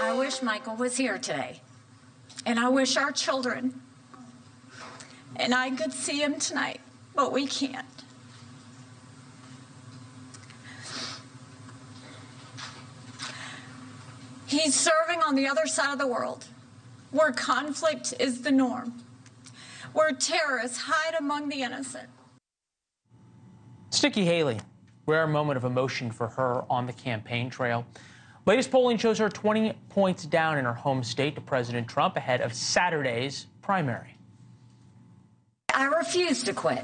I wish Michael was here today, and I wish our children and I could see him tonight, but we can't. He's serving on the other side of the world, where conflict is the norm, where terrorists hide among the innocent. It's Nikki Haley. Rare moment of emotion for her on the campaign trail. Latest polling shows her 20 points down in her home state to President Trump ahead of Saturday's primary. I refuse to quit.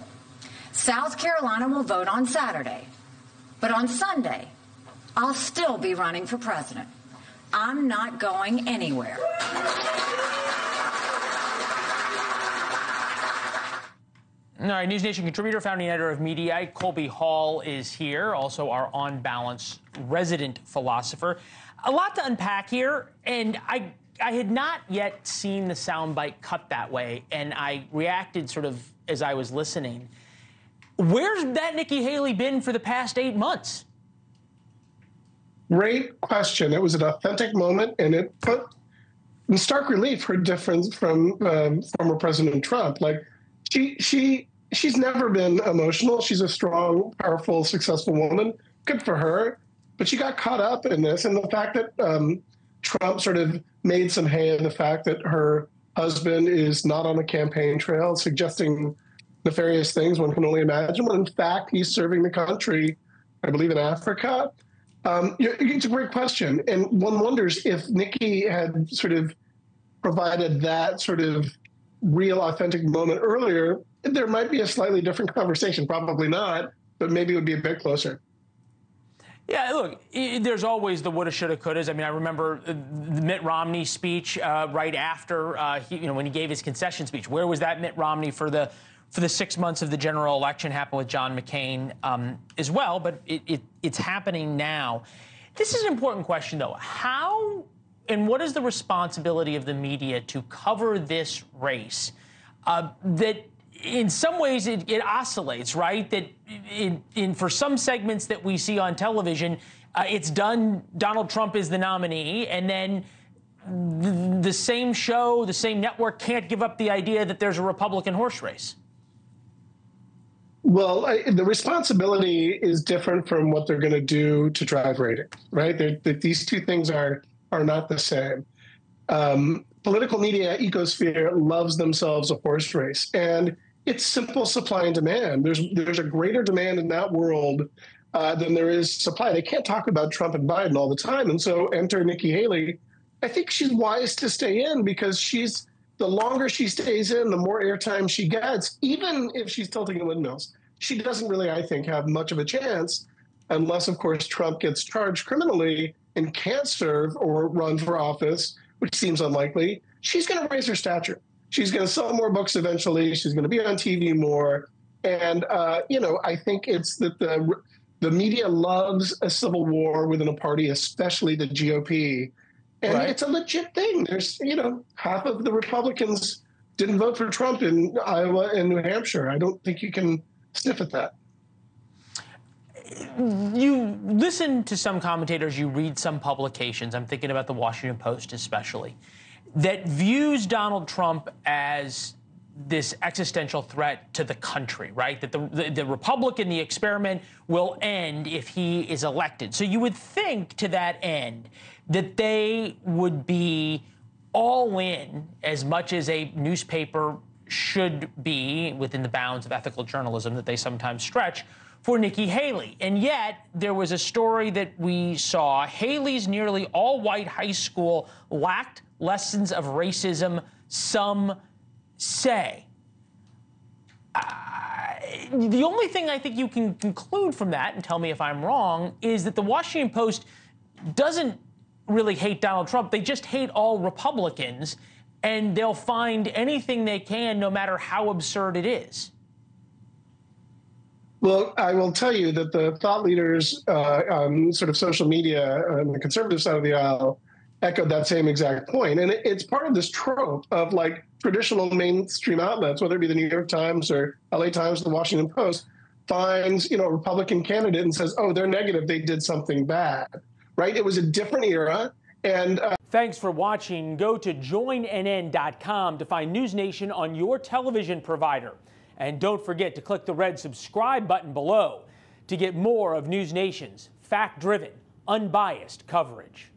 South Carolina will vote on Saturday, but on Sunday, I'll still be running for president. I'm not going anywhere. All right, News Nation contributor, founding editor of Mediaite, Colby Hall is here, also our On Balance resident philosopher. A lot to unpack here, and I had not yet seen the soundbite cut that way, and I reacted sort of as I was listening. Where's that Nikki Haley been for the past 8 months? Great question. It was an authentic moment, and it put in stark relief her difference from former President Trump. Like, she's never been emotional. She's a strong, powerful, successful woman. Good for her. But she got caught up in this, and the fact that Trump sort of made some hay in the fact that her husband is not on the campaign trail, suggesting nefarious things one can only imagine, when in fact he's serving the country, I believe, in Africa. It's a great question. And one wonders if Nikki had sort of provided that sort of real, authentic moment earlier, there might be a slightly different conversation. Probably not, but maybe it would be a bit closer. Yeah, look, there's always the woulda, shoulda, couldas. I mean, I remember the Mitt Romney speech right after, when he gave his concession speech. Where was that Mitt Romney for the 6 months of the general election? Happened with John McCain as well, but it's happening now. This is an important question, though. How and what is the responsibility of the media to cover this race that in some ways it oscillates, right? That for some segments that we see on television, it's done, Donald Trump is the nominee, and then the same show, the same network can't give up the idea that there's a Republican horse race. Well, the responsibility is different from what they're going to do to drive ratings, right? These two things are not the same. Political media ecosphere loves themselves a horse race, and it's simple supply and demand. There's a greater demand in that world than there is supply. They can't talk about Trump and Biden all the time, and so enter Nikki Haley. I think she's wise to stay in because the longer she stays in, the more airtime she gets, even if she's tilting the windmills. She doesn't really, I think, have much of a chance unless, of course, Trump gets charged criminally and can't serve or run for office, which seems unlikely. She's going to raise her stature. She's going to sell more books eventually. She's going to be on TV more. And, I think it's that the media loves a civil war within a party, especially the GOP. And It's a legit thing. There's, half of the Republicans didn't vote for Trump in Iowa and New Hampshire. I don't think you can sniff at that. You listen to some commentators, you read some publications, I'm thinking about the Washington Post especially, that views Donald Trump as this existential threat to the country, right? That the Republican, the experiment will end if he is elected. So you would think to that end that they would be all in, as much as a newspaper should be within the bounds of ethical journalism that they sometimes stretch, for Nikki Haley. And yet there was a story that we saw. Haley's nearly all-white high school lacked lessons of racism, some say. The only thing I think you can conclude from that, and tell me if I'm wrong, is that the Washington Post doesn't really hate Donald Trump. They just hate all Republicans, and they'll find anything they can, no matter how absurd it is. Well, I will tell you that the thought leaders on sort of social media on the conservative side of the aisle echoed that same exact point. And it's part of this trope of like traditional mainstream outlets, whether it be the New York Times or LA Times, the Washington Post, finds, a Republican candidate and says, oh, they're negative, they did something bad, right? It was a different era. And thanks for watching. Go to joinnn.com to find News Nation on your television provider. And don't forget to click the red subscribe button below to get more of News Nation's fact-driven, unbiased coverage.